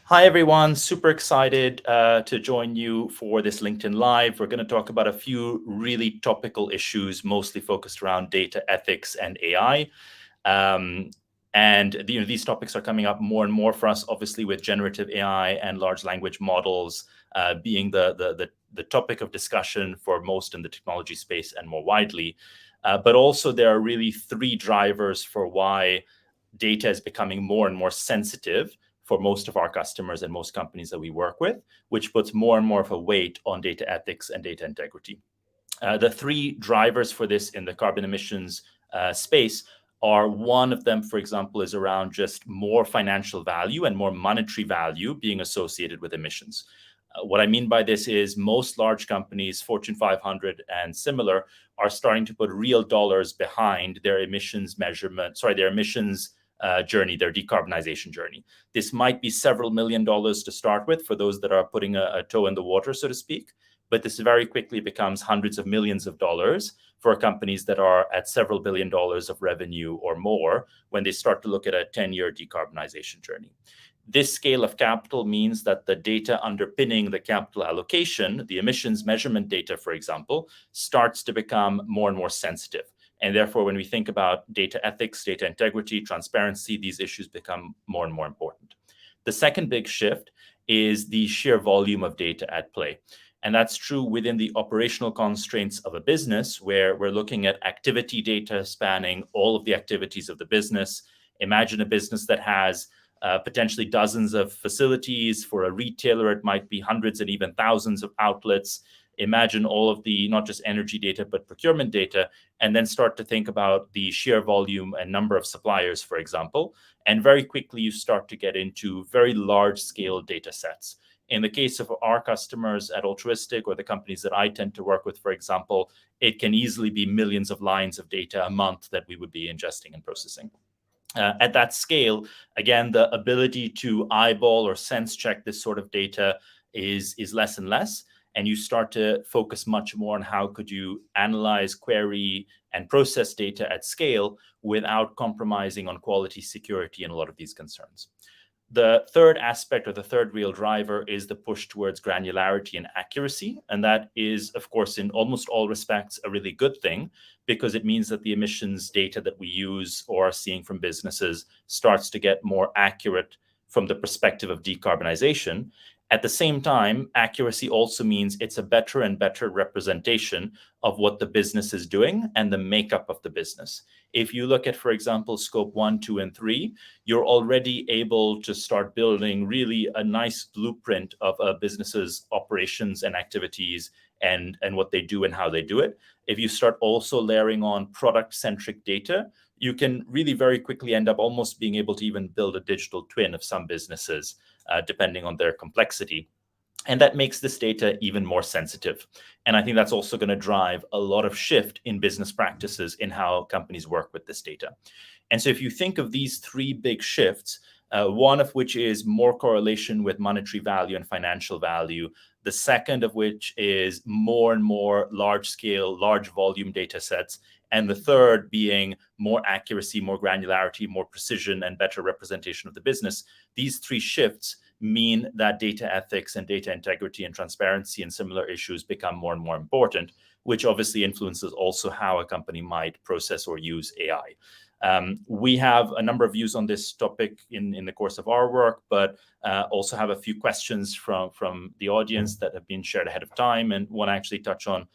Hi, everyone. Super excited to join you for this LinkedIn Live. We're going to talk about a few really topical issues, mostly focused around data ethics and AI. Um, and these topics are coming up more and more for us, obviously, with generative AI and large language models being the topic of discussion for most in the technology space and more widely. But also, there are really three drivers for why data is becoming more and more sensitive for most of our customers and most companies that we work with, which puts more and more of a weight on data ethics and data integrity. The three drivers for this in the carbon emissions space are, one of them, for example, is around just more financial value and more monetary value being associated with emissions. What I mean by this is most large companies, Fortune 500 and similar, are starting to put real dollars behind their emissions their emissions journey, their decarbonization journey. This might be several $1 million to start with for those that are putting a toe in the water, so to speak. But this very quickly becomes hundreds of millions of dollars for companies that are at several $1 billion of revenue or more when they start to look at a 10-year decarbonization journey. This scale of capital means that the data underpinning the capital allocation, the emissions measurement data, for example, starts to become more and more sensitive. And therefore, when we think about data ethics, data integrity, transparency, these issues become more and more important. The second big shift is the sheer volume of data at play. And that's true within the operational constraints of a business, where we're looking at activity data spanning all of the activities of the business. Imagine a business that has potentially dozens of facilities. For a retailer, it might be hundreds and even thousands of outlets. Imagine all of the not just energy data, but procurement data, and then start to think about the sheer volume and number of suppliers, for example. And very quickly, you start to get into very large scale data sets. In the case of our customers at Altruistic, or the companies that I tend to work with, for example, it can easily be millions of lines of data a month that we would be ingesting and processing. At that scale, again, the ability to eyeball or sense check this sort of data is less and less. And you start to focus much more on how could you analyze, query, and process data at scale without compromising on quality, security, and a lot of these concerns. The third aspect, or the third real driver, is the push towards granularity and accuracy. And that is, of course, in almost all respects, a really good thing, because it means that the emissions data that we use or are seeing from businesses starts to get more accurate from the perspective of decarbonization. At the same time, accuracy also means it's a better and better representation of what the business is doing and the makeup of the business. If you look at, for example, scope 1, 2, and 3, you're already able to start building really a nice blueprint of a business's operations and activities and what they do and how they do it. If you start also layering on product-centric data, you can really very quickly end up almost being able to even build a digital twin of some businesses, depending on their complexity. And that makes this data even more sensitive. And I think that's also going to drive a lot of shift in business practices in how companies work with this data. And so if you think of these three big shifts, one of which is more correlation with monetary value and financial value, the second of which is more and more large scale, large volume data sets, and the third being more accuracy, more granularity, more precision, and better representation of the business. These three shifts mean that data ethics and data integrity and transparency and similar issues become more and more important, which obviously influences also how a company might process or use AI. We have a number of views on this topic in the course of our work, but also have a few questions from the audience that have been shared ahead of time, and want to actually touch on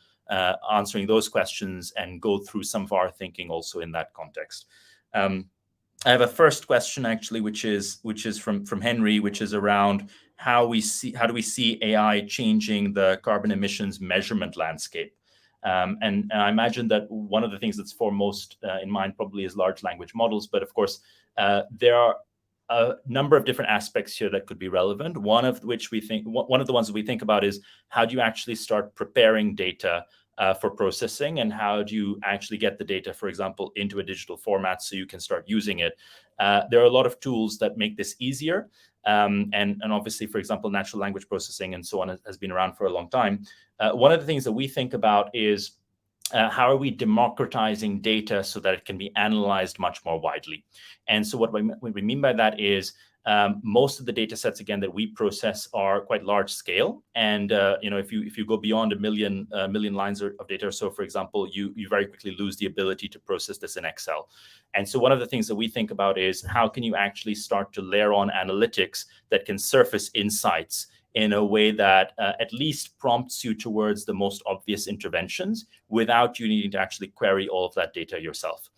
answering those questions and go through some of our thinking also in that context. I have a first question actually, which is from Henry, which is around how do we see AI changing the carbon emissions measurement landscape. And I imagine that one of the things that's foremost in mind probably is large language models, but of course there are a number of different aspects here that could be relevant. One of the ones that we think about is how do you actually start preparing data for processing, and how do you actually get the data, for example, into a digital format so you can start using it. There are a lot of tools that make this easier. And obviously, for example, natural language processing and so on has been around for a long time. One of the things that we think about is how are we democratizing data so that it can be analyzed much more widely? And so what we mean by that is Most of the data sets, again, that we process are quite large scale. And if you go beyond a million lines of data or so, for example, you very quickly lose the ability to process this in Excel. And so one of the things that we think about is how can you actually start to layer on analytics that can surface insights in a way that at least prompts you towards the most obvious interventions without you needing to actually query all of that data yourself.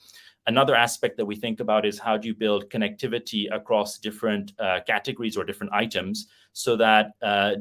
Another aspect that we think about is how do you build connectivity across different categories or different items so that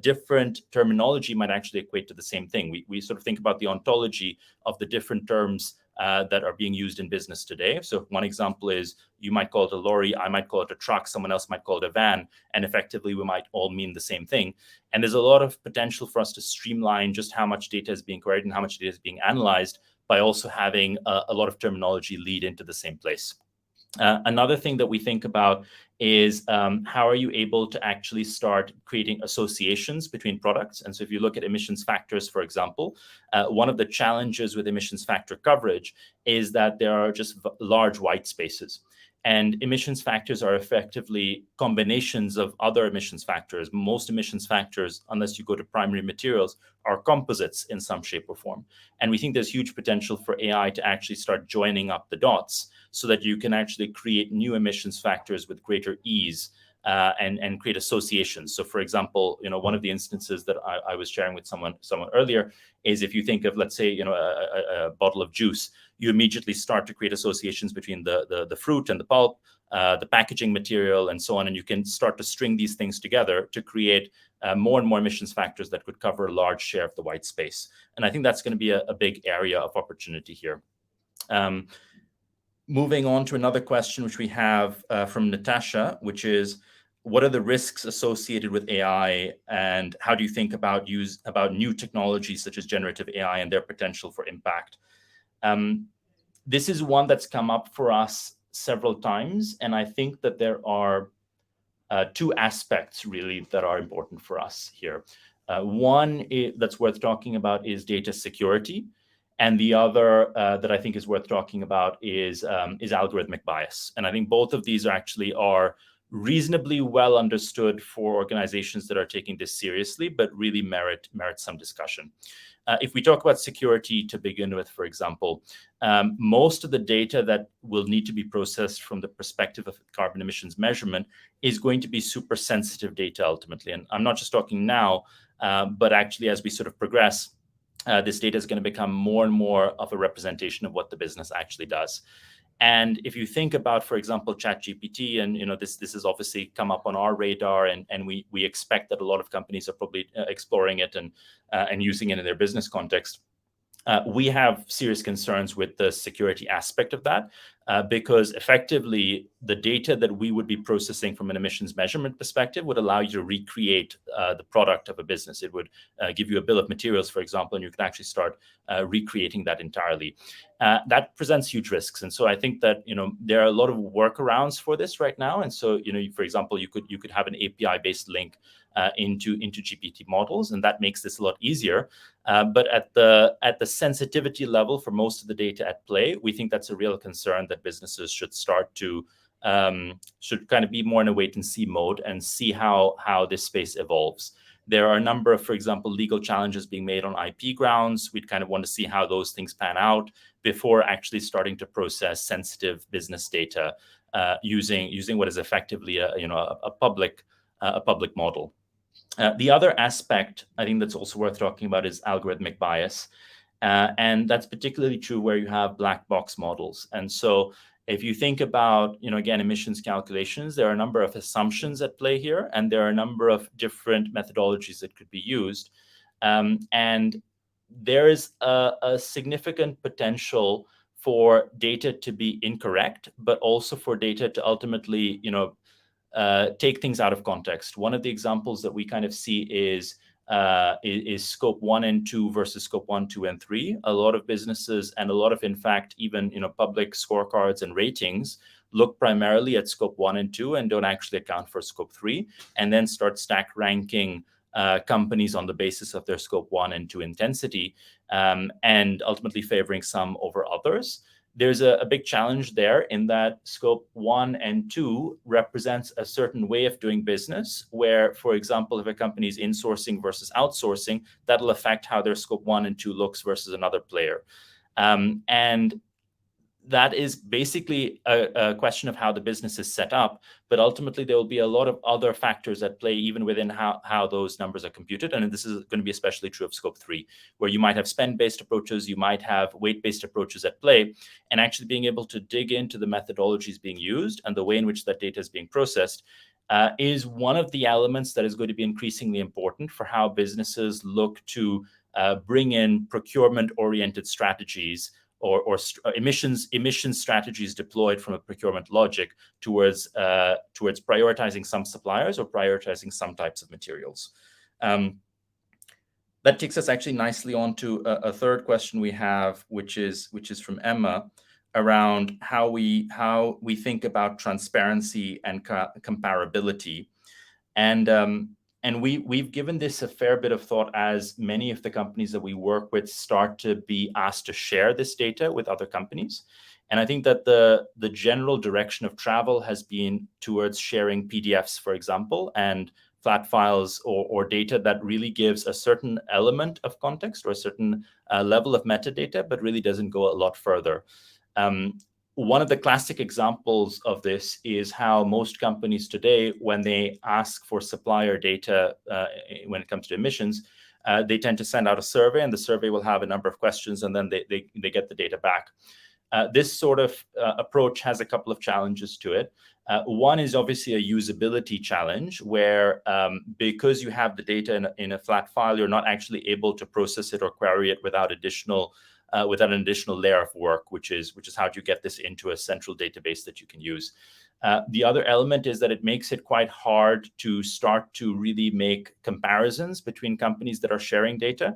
different terminology might actually equate to the same thing. We sort of think about the ontology of the different terms that are being used in business today. So one example is you might call it a lorry, I might call it a truck, someone else might call it a van, and effectively we might all mean the same thing. And there's a lot of potential for us to streamline just how much data is being queried and how much data is being analyzed by also having a lot of terminology lead into the same place. Another thing that we think about is how are you able to actually start creating associations between products? And so if you look at emissions factors, for example, one of the challenges with emissions factor coverage is that there are just large white spaces. And emissions factors are effectively combinations of other emissions factors. Most emissions factors, unless you go to primary materials, are composites in some shape or form. And we think there's huge potential for AI to actually start joining up the dots so that you can actually create new emissions factors with greater ease and create associations. So for example, one of the instances that I was sharing with someone earlier is if you think of, let's say, a bottle of juice, you immediately start to create associations between the fruit and the pulp, the packaging material, and so on. And you can start to string these things together to create more and more emissions factors that could cover a large share of the white space. And I think that's going to be a big area of opportunity here. Moving on to another question, which we have from Natasha, which is, what are the risks associated with AI, and how do you think about new technologies such as generative AI and their potential for impact? This is one that's come up for us several times, and I think that there are two aspects really that are important for us here. One that's worth talking about is data security. And the other that I think is worth talking about is algorithmic bias. And I think both of these are reasonably well understood for organizations that are taking this seriously, but really merit some discussion. If we talk about security to begin with, for example, most of the data that will need to be processed from the perspective of carbon emissions measurement is going to be super sensitive data ultimately. And I'm not just talking now, but actually as we sort of progress, this data is going to become more and more of a representation of what the business actually does. And if you think about, for example, ChatGPT, and this has obviously come up on our radar, and we expect that a lot of companies are probably exploring it and using it in their business context. We have serious concerns with the security aspect of that because effectively the data that we would be processing from an emissions measurement perspective would allow you to recreate the product of a business. It would give you a bill of materials, for example, and you can actually start recreating that entirely. That presents huge risks. And so I think that, there are a lot of workarounds for this right now. And so, for example, you could have an API-based link into GPT models, and that makes this a lot easier. But at the sensitivity level for most of the data at play, we think that's a real concern that businesses should start to should kind of be more in a wait and see mode and see how this space evolves. There are a number of, for example, legal challenges being made on IP grounds. We'd kind of want to see how those things pan out before actually starting to process sensitive business data using what is effectively a public model. The other aspect I think that's also worth talking about is algorithmic bias. And that's particularly true where you have black box models. And so if you think about, again, emissions calculations, there are a number of assumptions at play here, and there are a number of different methodologies that could be used. And there is a significant potential for data to be incorrect, but also for data to ultimately, take things out of context. One of the examples that we kind of see is scope 1 and 2 versus scope 1, 2, and 3. A lot of businesses and a lot of, in fact, even public scorecards and ratings look primarily at scope 1 and 2 and don't actually account for scope 3, and then start stack ranking companies on the basis of their scope 1 and 2 intensity, and ultimately favoring some over others. there's a big challenge there in that scope 1 and 2 represents a certain way of doing business where, for example, if a company is insourcing versus outsourcing, that'll affect how their scope 1 and 2 looks versus another player. And that is basically a question of how the business is set up, but ultimately there will be a lot of other factors at play even within how those numbers are computed. And this is going to be especially true of scope 3, where you might have spend-based approaches, you might have weight-based approaches at play, and actually being able to dig into the methodologies being used and the way in which that data is being processed is one of the elements that is going to be increasingly important for how businesses look to bring in procurement-oriented strategies or emissions strategies deployed from a procurement logic towards prioritizing some suppliers or prioritizing some types of materials. That takes us actually nicely on to a third question we have, which is from Emma, around how we think about transparency and comparability. And we've given this a fair bit of thought as many of the companies that we work with start to be asked to share this data with other companies. And I think that the general direction of travel has been towards sharing PDFs, for example, and flat files or data that really gives a certain element of context or a certain level of metadata, but really doesn't go a lot further. One of the classic examples of this is how most companies today, when they ask for supplier data when it comes to emissions, they tend to send out a survey, and the survey will have a number of questions, and then they get the data back. This sort of approach has a couple of challenges to it. One is obviously a usability challenge where because you have the data in a flat file, you're not actually able to process it or query it without an additional layer of work, which is how do you get this into a central database that you can use. The other element is that it makes it quite hard to start to really make comparisons between companies that are sharing data,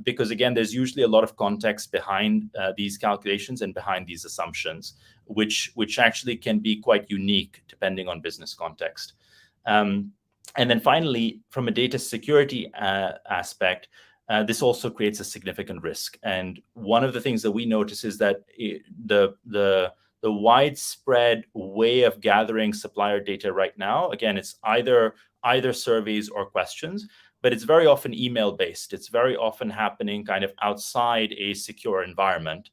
because again, there's usually a lot of context behind these calculations and behind these assumptions, which actually can be quite unique depending on business context. And then finally, from a data security aspect, this also creates a significant risk. And one of the things that we notice is that the widespread way of gathering supplier data right now, again, it's either surveys or questions, but it's very often email based. It's very often happening kind of outside a secure environment.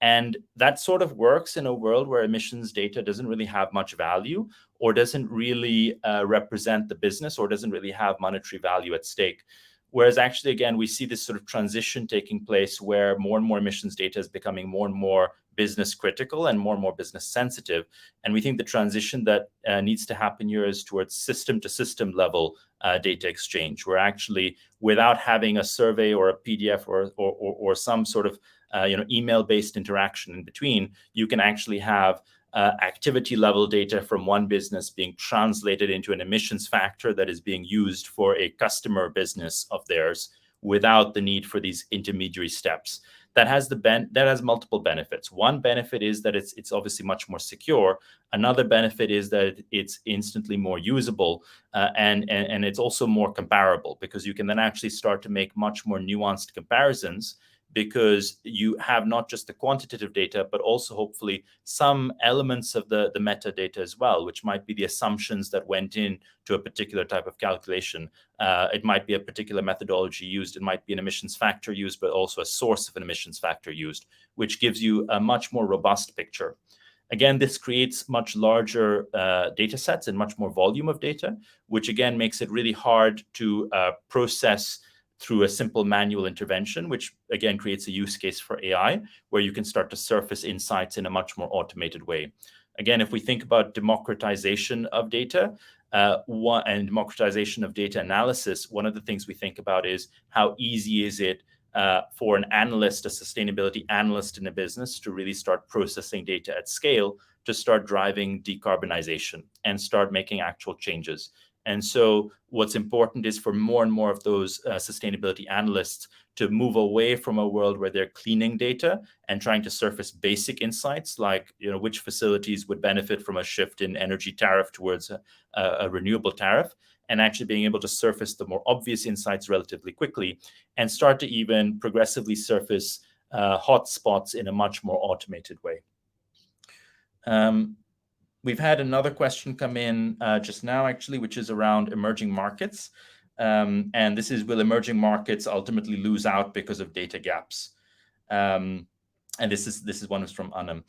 And that sort of works in a world where emissions data doesn't really have much value or doesn't really represent the business or doesn't really have monetary value at stake. Whereas actually, again, we see this sort of transition taking place where more and more emissions data is becoming more and more business critical and more business sensitive. And we think the transition that needs to happen here is towards system to system level data exchange, where actually without having a survey or a PDF or some sort of email-based interaction in between, you can actually have activity level data from one business being translated into an emissions factor that is being used for a customer business of theirs without the need for these intermediary steps. That has multiple benefits. One benefit is that it's obviously much more secure. Another benefit is that it's instantly more usable, and it's also more comparable, because you can then actually start to make much more nuanced comparisons, because you have not just the quantitative data, but also hopefully some elements of the metadata as well, which might be the assumptions that went in to a particular type of calculation. It might be a particular methodology used. It might be an emissions factor used, but also a source of an emissions factor used, which gives you a much more robust picture. Again, this creates much larger data sets and much more volume of data, which again makes it really hard to process through a simple manual intervention, which again creates a use case for AI, where you can start to surface insights in a much more automated way. Again, if we think about democratization of data and democratization of data analysis, one of the things we think about is how easy is it for an analyst, a sustainability analyst in a business, to really start processing data at scale, to start driving decarbonization and start making actual changes. And so what's important is for more and more of those sustainability analysts to move away from a world where they're cleaning data and trying to surface basic insights like, which facilities would benefit from a shift in energy tariff towards a renewable tariff, and actually being able to surface the more obvious insights relatively quickly and start to even progressively surface hotspots in a much more automated way. We've had another question come in just now, actually, which is around emerging markets. And this is, will emerging markets ultimately lose out because of data gaps? And this is one is from Anam.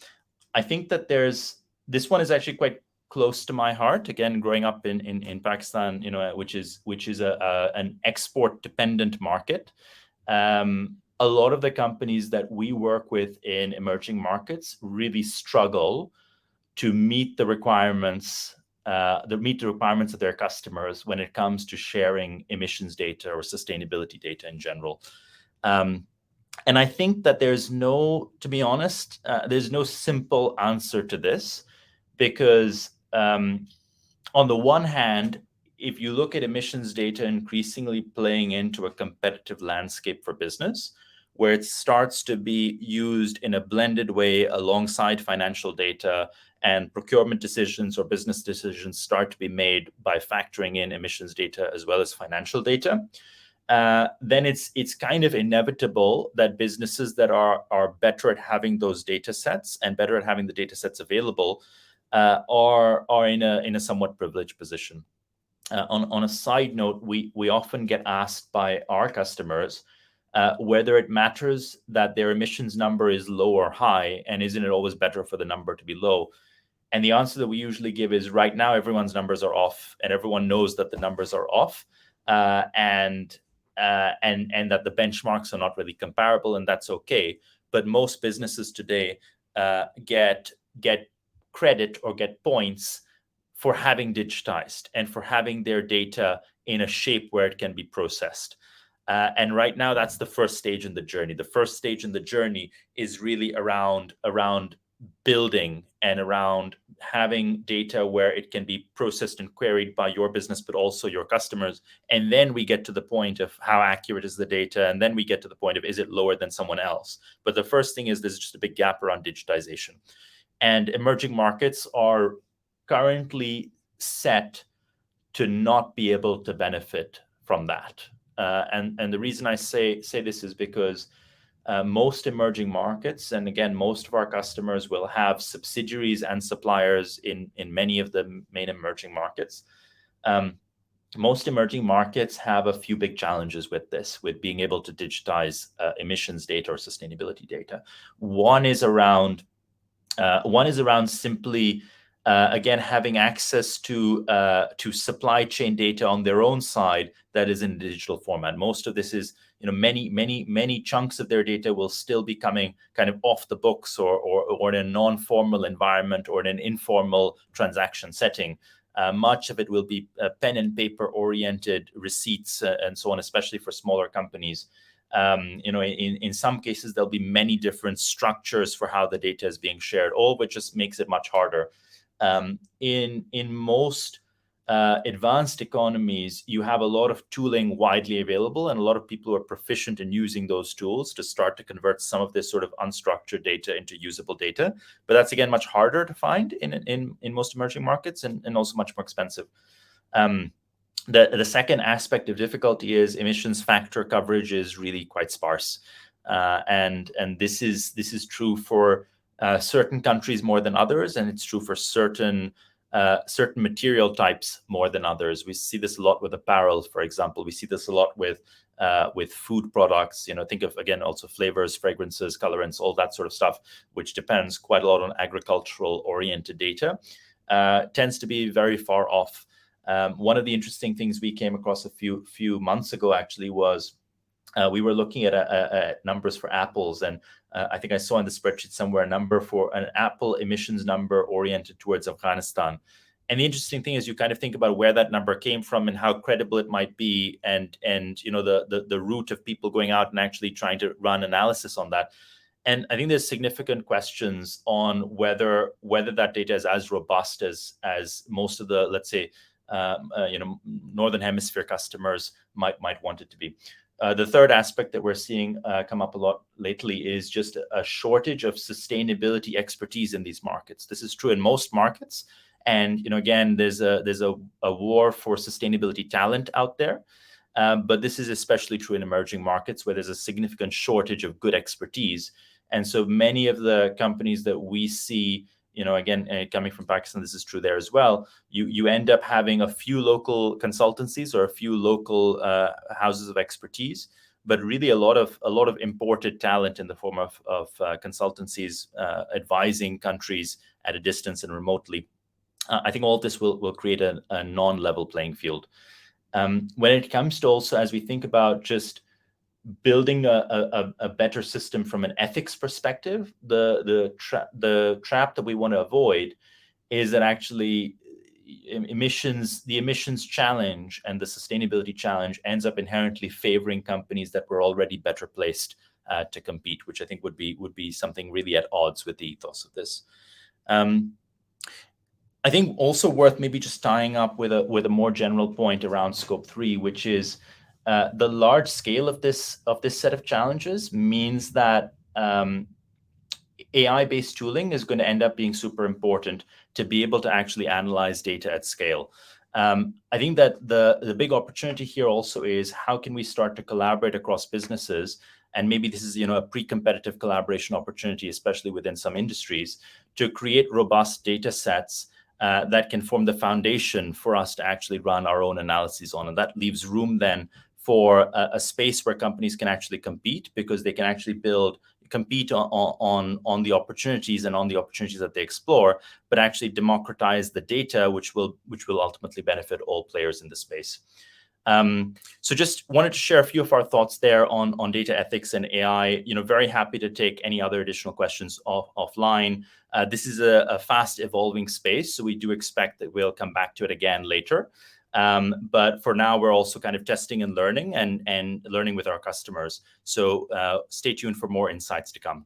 I think that this one is actually quite close to my heart. Again, growing up in Pakistan, which is an export dependent market. A lot of the companies that we work with in emerging markets really struggle to meet the requirements of their customers when it comes to sharing emissions data or sustainability data in general. And I think that to be honest, there's no simple answer to this, because on the one hand, if you look at emissions data increasingly playing into a competitive landscape for business, where it starts to be used in a blended way alongside financial data, and procurement decisions or business decisions start to be made by factoring in emissions data as well as financial data, then it's kind of inevitable that businesses that are better at having those data sets and better at having the data sets available are in a somewhat privileged position. On a side note, we often get asked by our customers whether it matters that their emissions number is low or high, and isn't it always better for the number to be low? And the answer that we usually give is, right now everyone's numbers are off, and everyone knows that the numbers are off, and that the benchmarks are not really comparable, and that's okay. But most businesses today get credit or get points for having digitized and for having their data in a shape where it can be processed. And right now, that's the first stage in the journey. The first stage in the journey is really around building and around having data where it can be processed and queried by your business, but also your customers. And then we get to the point of how accurate is the data. And then we get to the point of, is it lower than someone else? But the first thing is, there's just a big gap around digitization. And emerging markets are currently set to not be able to benefit from that. And the reason I say this is because most emerging markets, and again, most of our customers will have subsidiaries and suppliers in many of the main emerging markets. Most emerging markets have a few big challenges with being able to digitize emissions data or sustainability data. One is around simply again having access to supply chain data on their own side that is in digital format. Most of this is, many chunks of their data will still be coming kind of off the books or in a non-formal environment or in an informal transaction setting. Much of it will be pen and paper oriented receipts and so on, especially for smaller companies. In some cases, there'll be many different structures for how the data is being shared, all which just makes it much harder. In most advanced economies, you have a lot of tooling widely available, and a lot of people who are proficient in using those tools to start to convert some of this sort of unstructured data into usable data. But that's, again, much harder to find in most emerging markets, and also much more expensive. The second aspect of difficulty is emissions factor coverage is really quite sparse, and this is true for certain countries more than others, and it's true for certain material types more than others. We see this a lot with apparel, for example. We see this a lot with food products. Think of, again, also flavors, fragrances, colorants, all that sort of stuff, which depends quite a lot on agricultural oriented data. Tends to be very far off. One of the interesting things we came across a few months ago actually was we were looking at numbers for apples, and I think I saw in the spreadsheet somewhere a number for an Apple emissions number oriented towards Afghanistan. And the interesting thing is, you kind of think about where that number came from and how credible it might be, and the route of people going out and actually trying to run analysis on that. And I think there's significant questions on whether that data is as robust as most of the, let's say, Northern Hemisphere customers might want it to be. The third aspect that we're seeing come up a lot lately is just a shortage of sustainability expertise in these markets. This is true in most markets, and again, there's a war for sustainability talent out there. But this is especially true in emerging markets where there's a significant shortage of good expertise. And so many of the companies that we see, again, coming from Pakistan, this is true there as well. You end up having a few local consultancies or a few local houses of expertise, but really a lot of imported talent in the form of consultancies advising countries at a distance and remotely. I think all of this will create a non-level playing field. When it comes to also, as we think about just building a better system from an ethics perspective, the trap that we want to avoid is that actually the emissions challenge and the sustainability challenge ends up inherently favoring companies that were already better placed to compete, which I think would be something really at odds with the ethos of this. I think also worth maybe just tying up with a more general point around Scope 3, which is the large scale of this set of challenges means that AI-based tooling is going to end up being super important to be able to actually analyze data at scale. I think that the big opportunity here also is how can we start to collaborate across businesses, and maybe this is a pre-competitive collaboration opportunity, especially within some industries, to create robust data sets that can form the foundation for us to actually run our own analyses on. And that leaves room then for a space where companies can actually compete, because they can actually compete on the opportunities and on the opportunities that they explore, but actually democratize the data, which will ultimately benefit all players in the space. So just wanted to share a few of our thoughts there on data ethics and AI. Very happy to take any other additional questions offline. This is a fast evolving space, so we do expect that we'll come back to it again later. But for now, we're also kind of testing and learning and learning with our customers. So stay tuned for more insights to come.